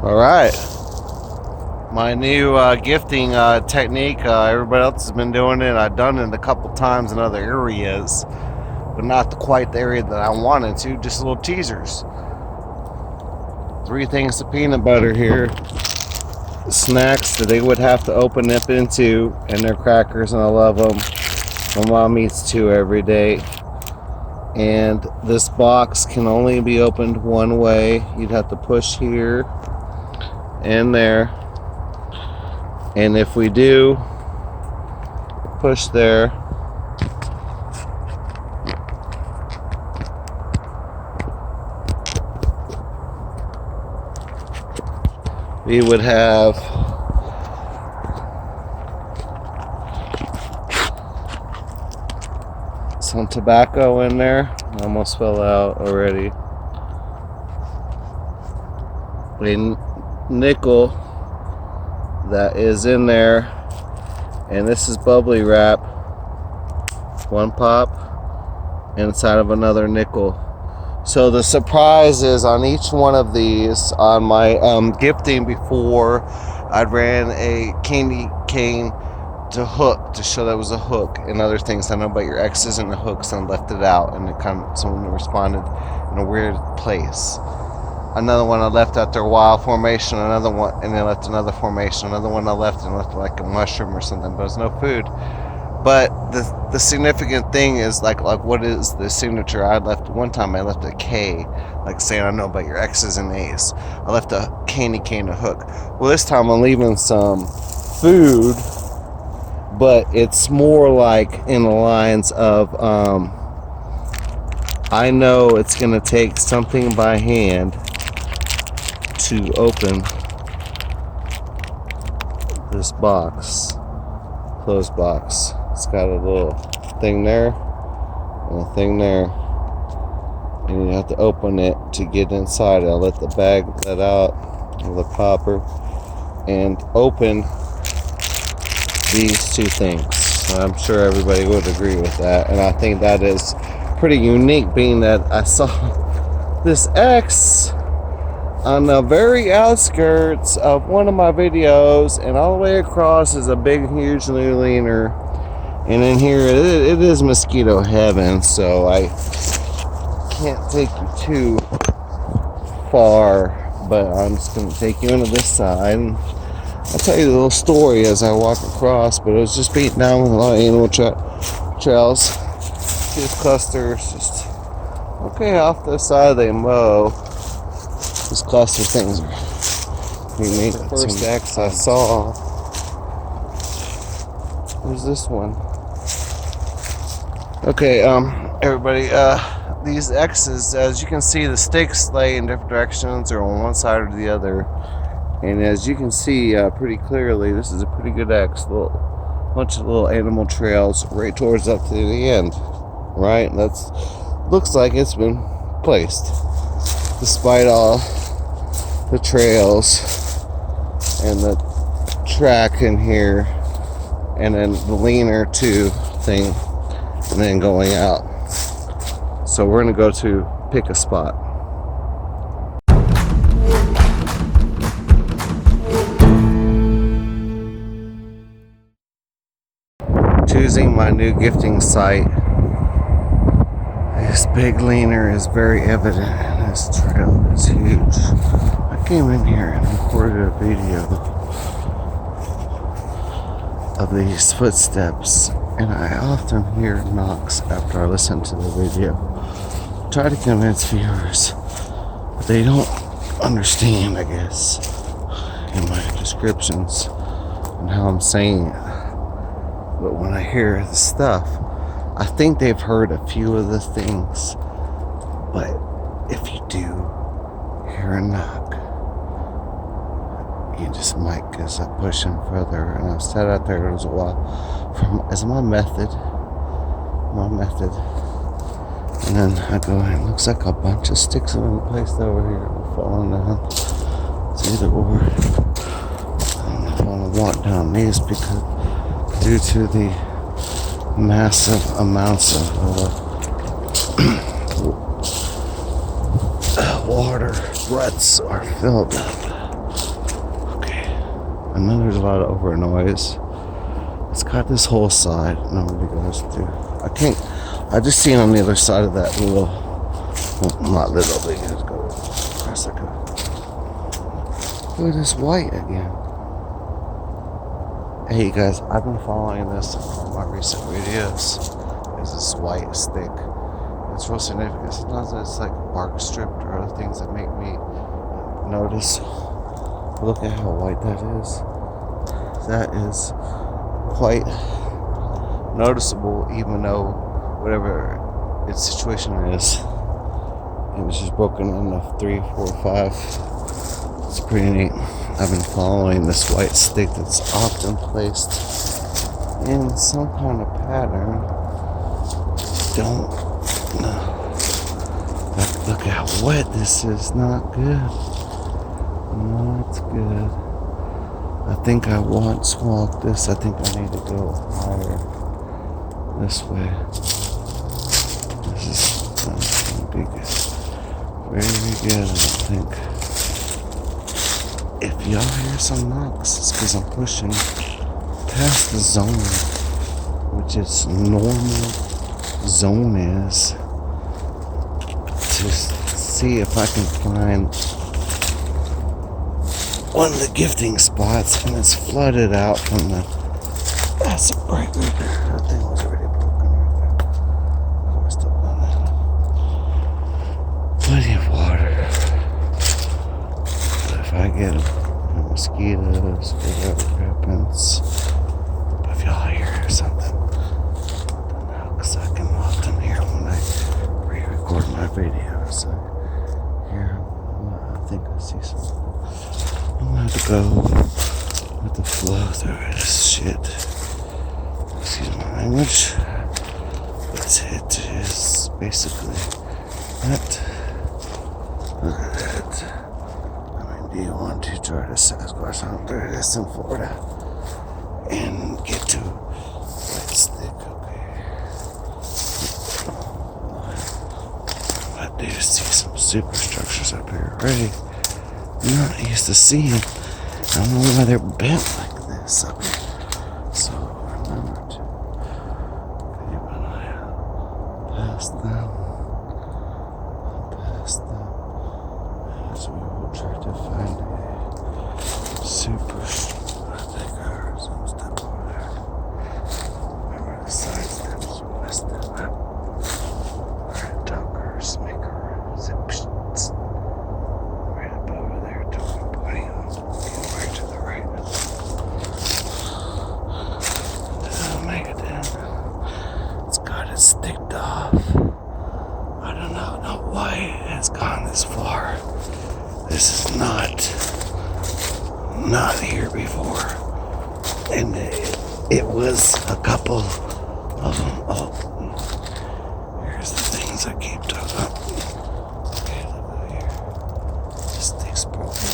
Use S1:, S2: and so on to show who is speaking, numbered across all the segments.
S1: All right. My new gifting technique, everybody else has been doing it. I've done it a couple times in other areas, but not quite the area that I wanted to, just little teasers. 3 things of peanut butter here. Snacks that they would have to open up into, and they're crackers, and I love them. My mom eats 2 every day. And this box can only be opened one way. You'd have to push here and there. And if we do push there, we would have some tobacco in there. Almost fell out already. A nickel that is in there, and this is bubbly wrap. 1 pop inside of another nickel. So the surprise is on each one of these, on my gifting before, I ran a candy cane to hook, to show that was a hook, and other things. I know about your X's and the hooks, and left it out, and it kind of, someone responded in a weird place. Another one I left out their wild formation, another one, and then left another formation, another one I left and left like a mushroom or something, but it's no food. But the significant thing is like what is the signature? I left one time, I left a K, like saying I know about your X's and A's. I left a candy cane to hook. Well, this time I'm leaving some food, but it's more like in the lines of I know it's gonna take something by hand to open this box, closed box. It's got a little thing there and a thing there, and you have to open it to get inside. I'll let the bag let out of the popper and open these 2 things. I'm sure everybody would agree with that, and I think that is pretty unique, being that I saw this X on the very outskirts of one of my videos, and all the way across is a big, huge new leaner. And in here, it is mosquito heaven, so I can't take you too far, but I'm just going to take you into this side. And I'll tell you the little story as I walk across, but it was just beaten down with a lot of animal trails. These clusters, just okay, off the side they mow. These cluster things are unique. The first X I saw was this one. Okay, everybody, these X's, as you can see, the stakes lay in different directions or on one side or the other. And as you can see pretty clearly, this is a pretty good X. Bunch of little animal trails right towards up to the end. Right? That's looks like it's been placed. Despite all the trails and the track in here, and then the leaner too thing, and then going out. So we're gonna go to pick a spot. Choosing my new gifting site. This big leaner is very evident, and this trail is huge. I came in here and recorded a video of these footsteps, and I often hear knocks after I listen to the video. Try to convince viewers, but they don't understand, I guess, in my descriptions and how I'm saying it. But when I hear the stuff, I think they've heard a few of the things. But if you do hear a knock, you just might get up pushing further. And I've sat out there as a while as my method. And then I go, and it looks like a bunch of sticks are in place over here, falling down. It's either or. I don't know if I want to walk down these because due to the massive amounts of water ruts are filled up. I know there's a lot of over noise. It's got this whole side nobody goes through. I just seen on the other side of that little, well, not little, but you go across like a, look at this white again. Hey you guys, I've been following this in all my recent videos. Is this white stick. It's real significant. Sometimes it's like bark stripped or other things that make me notice. Look at how white that is. That is quite noticeable, even though whatever its situation is, it was just broken into 3, 4, 5. It's pretty neat. I've been following this white stick that's often placed in some kind of pattern. Don't know. Look how wet this is. Not good. Not good. I think I once walked this. I think I need to go higher this way. This is not going to be good. Very good, I think. If y'all hear some knocks, it's because I'm pushing past the zone, which its normal zone is, to see if I can find one of the gifting spots, and it's flooded out from the, that's a break right there. That thing was already broken right there. Before I stepped on it. Plenty of water. But if I get mosquitoes, whatever happens, but if y'all hear something, because I can often hear when I re-record my videos. Here, I think I see something. I'm gonna have to go with the flow through this shit. Excuse my language. But it is basically that. Look at that. I mean, do you want to try to Sasquatch hunt through this in Florida and get to that stick? Okay. I do see some superstructures up here already. I'm not used to seeing. I don't know why they're bent like this up here. So remember to keep an eye out past them. As we will try to find a super. I think I heard some step over there. Remember the side steps? We messed them up. Alright, talkers, maker, zip. Sticked off. I don't know why it has gone this far. This is not here before, and it was a couple of them. Oh, here's the things I keep talking about. Okay, look over here. This stick's broken.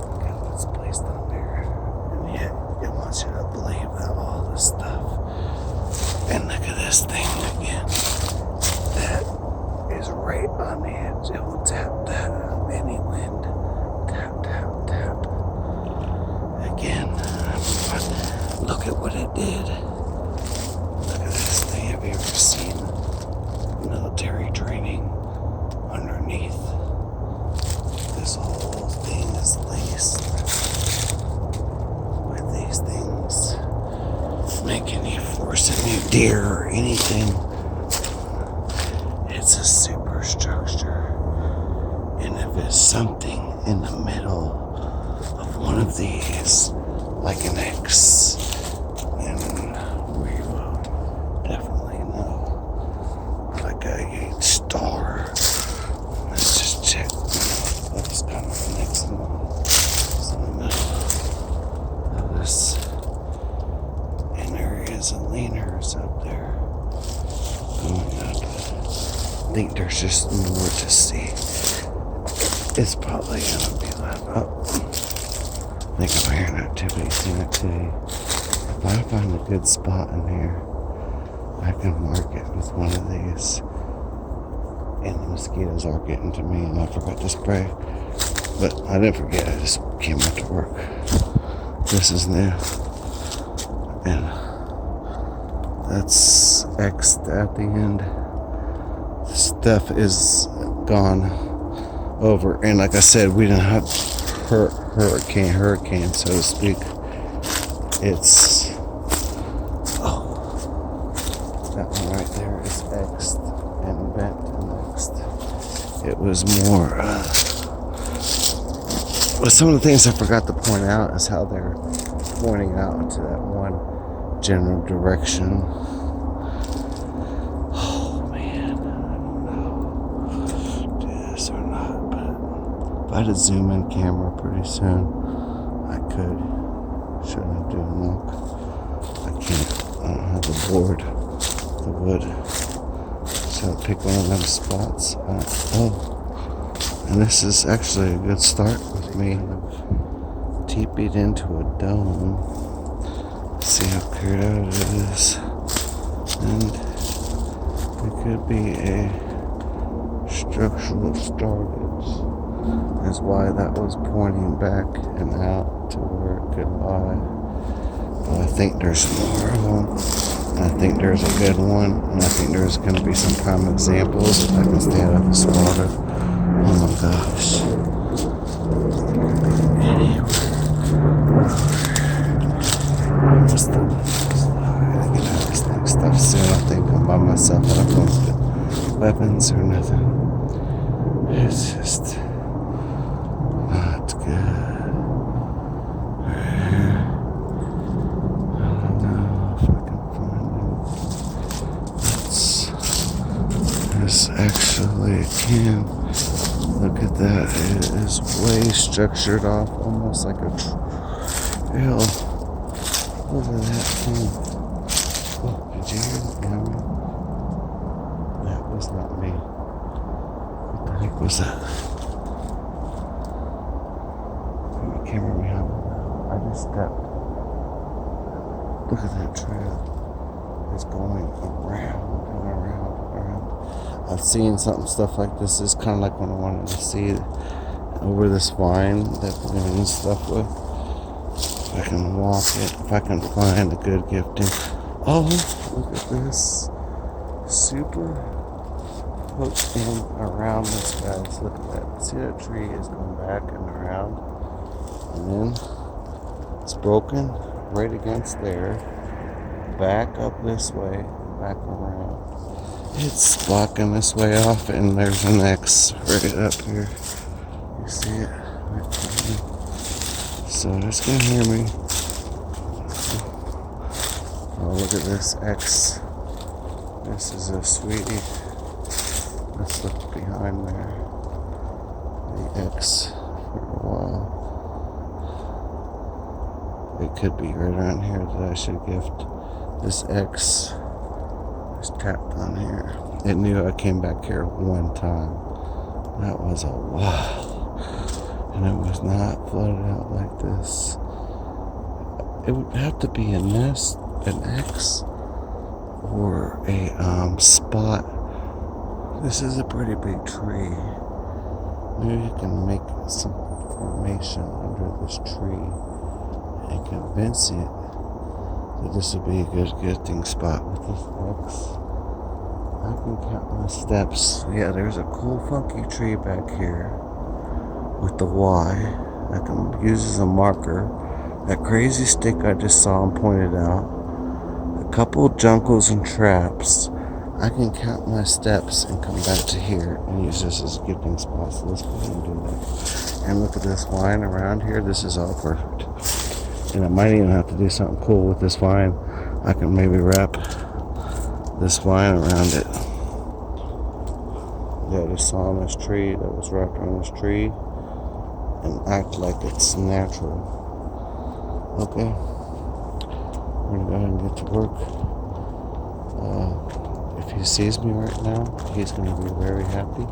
S1: Look at what's placed on there, and yet it wants you to believe that all this stuff. And look at this thing again. That is right on the edge. It will tap that on any wind. Tap, tap, tap. Again. Look at what it did. Look at this thing. Have you ever seen military training underneath? This whole thing is laced with these things. Making you, forcing you deer or anything. It's a superstructure. And if it's something in the middle of one of these, like an X, then we will definitely know. Like a star. Let's just check. That's kind of an X in the middle of this. Some leaners up there going up. I think there's just more to see. It's probably gonna be like up. I think I'm hearing activity, seeing activity. If I find a good spot in here, I can mark it with one of these. And the mosquitoes are getting to me, and I forgot to spray. But I didn't forget, I just came out to work. This is new. And that's X'd at the end. Stuff is gone over. And like I said, we didn't have hurricane, so to speak. It's, that one right there is X'd and bent and X'd. It was more, but some of the things I forgot to point out is how they're pointing out into that one general direction. Oh man, I don't know do this or not, but if I had a zoom in camera pretty soon, I could. Shouldn't have done look. I can't. I don't have the board, the wood. So I'll pick one of them spots. And this is actually a good start with me. Teepeed into a dome. See how cleared out it is. And it could be a structural startage. Is why that was pointing back and out to where it could lie. But I think there's more of them. And I think there's a good one. And I think there's going to be some prime examples if I can stay out of this water. Oh my gosh. What's the... I gotta get out of this next stuff soon. I think I'm by myself. I don't know if weapons or nothing. It's just not good. I don't know if I can find it. This actually can. Look at that. It is way structured off, almost like a trail. Look at that thing. Oh, did you hear that? That was not me. What the heck was that? The camera behind me. I just stepped. Look at that trail. It's going around and around and around. I've seen stuff like this. Is kind of like when I wanted to see over this vine that we're doing stuff with. If I can walk it, if I can find a good gifting. Oh, look at this. Super hooked in around this, guys. Look at that. See that tree is going back and around. And then it's broken right against there. Back up this way, back around. It's blocking this way off, and there's an X right up here. You see it? Right there. So it's gonna hear me. Oh, look at this X. This is a sweetie. Let's look behind there. The X for a while. It could be right around here that I should gift. This X is tapped on here. It knew I came back here one time. That was a while. And it was not flooded out like this. It would have to be a nest, an X, or a spot. This is a pretty big tree. Maybe you can make some formation under this tree and convince it that this would be a good gifting spot with this X. I can count my steps. Yeah, there's a cool funky tree back here with the Y. I can use as a marker. That crazy stick I just saw and pointed out. A couple jungles and traps. I can count my steps and come back to here and use this as a gifting spot. So let's go ahead and do that. And look at this vine around here. This is all perfect. And I might even have to do something cool with this vine. I can maybe wrap this vine around it. Yeah, I just saw on this tree that was wrapped on this tree and act like it's natural. Okay. We're gonna go ahead and get to work. If he sees me right now, he's gonna be very happy.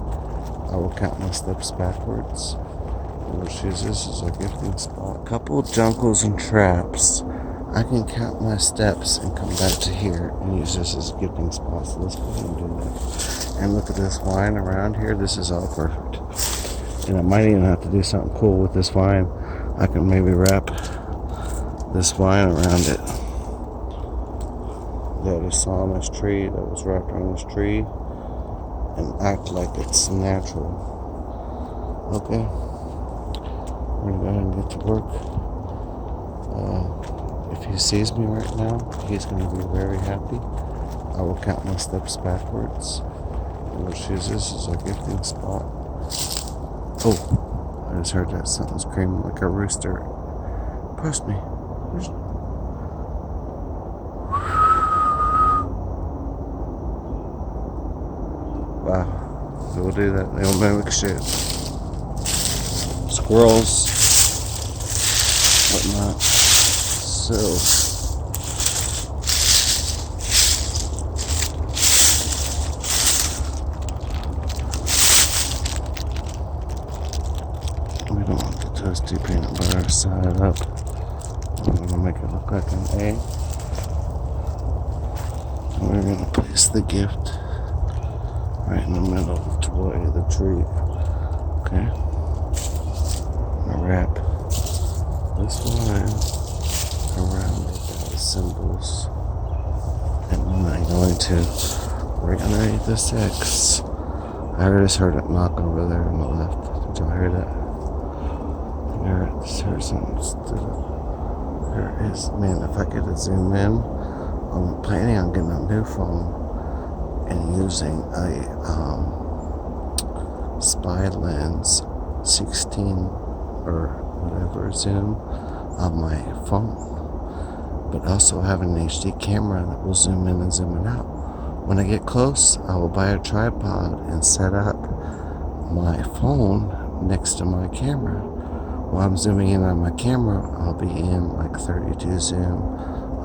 S1: I will count my steps backwards. We'll choose this as a gifting spot. A couple jungles and traps. I can count my steps and come back to here and use this as a gifting spot. So let's go ahead and do that. And look at this vine around here. This is all perfect. And I might even have to do something cool with this vine. I can maybe wrap this vine around it that I saw on this tree, that was wrapped around this tree, and act like it's natural. Okay, we're gonna go ahead and get to work. If he sees me right now, he's gonna be very happy. I will count my steps backwards. And we'll choose this as our gifting spot. Oh, I just heard that something screaming like a rooster. Trust me. Wow, they will do that. They will mimic shit. Squirrels, whatnot. So, we don't want the toasty peanut butter side up. I'm going to make it look like an A. And we're going to place the gift right in the middle toward the tree. Okay? I'm going to wrap this line around the symbols. And then I'm going to, right underneath this X, I just heard it knock over there on the left. Did y'all hear that? I just heard something stood up. There is, man, if I could zoom in, I'm planning on getting a new phone and using a spy lens 16 or whatever zoom on my phone, but also having an HD camera that will zoom in and zoom in out. When I get close, I will buy a tripod and set up my phone next to my camera. While I'm zooming in on my camera, I'll be in like 32 zoom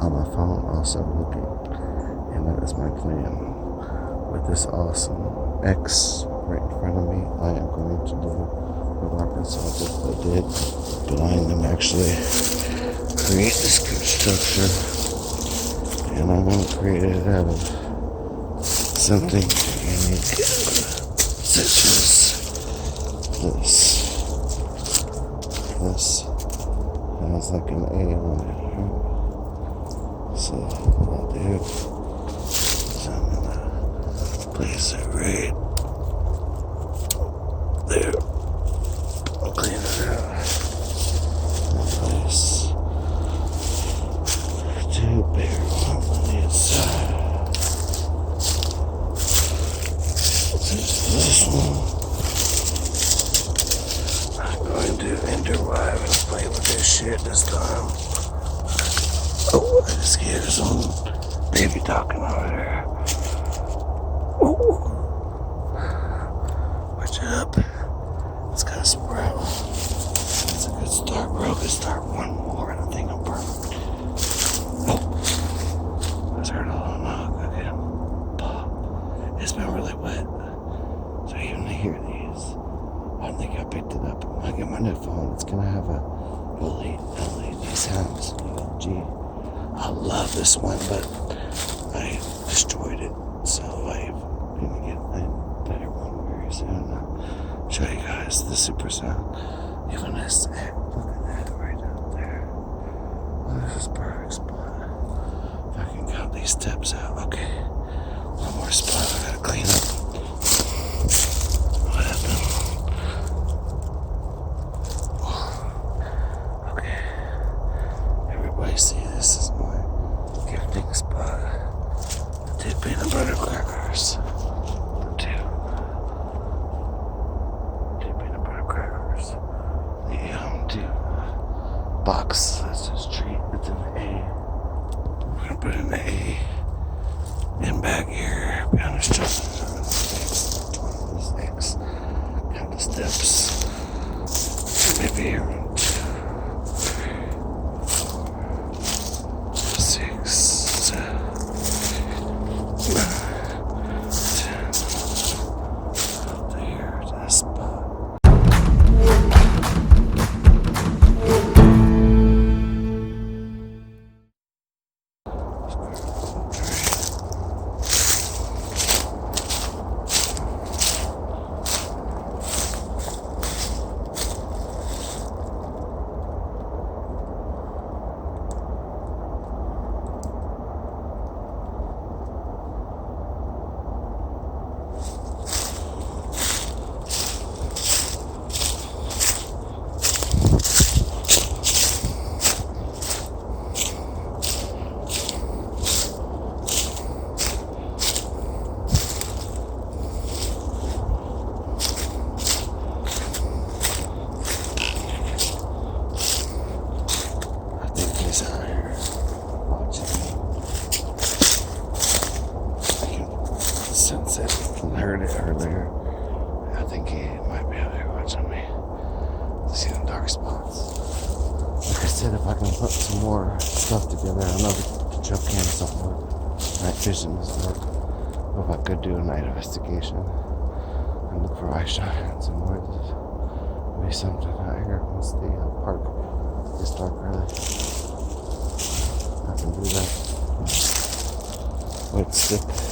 S1: on my phone, also looking. And that is my plan. With this awesome X right in front of me, I am going to do what Arkansas did, but I am going to actually create this good structure, and I'm going to create it out of something unique, such as this. This has like an A on it, right? So what I'll do is I'm gonna place it right there. I'll clean it out. And place two bigger ones on the inside. There's this one. Going to interwive and play with this shit this time. Oh, I just hear some baby talking over there. Oh, watch it up. It's got a sprout. It's a good start, bro. Good start. One more, and I think I'm perfect. Oh, I just heard a little knock again. Pop. It's been really wet, so even to hear these, I think I picked it up. When I get my new phone, it's gonna have a LED sounds. Gee, I love this one, but I destroyed it, so I'm gonna get a better one very soon. I'll show you guys the super sound. Even this, look at that right out there. Oh, this is a perfect spot. If I can count these steps out, okay. One more spot I gotta clean up. What happened? See, this is my gifting spot. The two peanut butter crackers. The two peanut butter crackers. The two box that says treat. It's an A. We're gonna put an A in back here behind the structure. This X. Count the steps. Maybe here. 1, shit if I can put some more stuff together. Another trail cam doesn't work. Night vision doesn't work. What if I could do a night investigation and look for eye shot and some more? Maybe something out here once the park gets dark early. I can do that. White stick.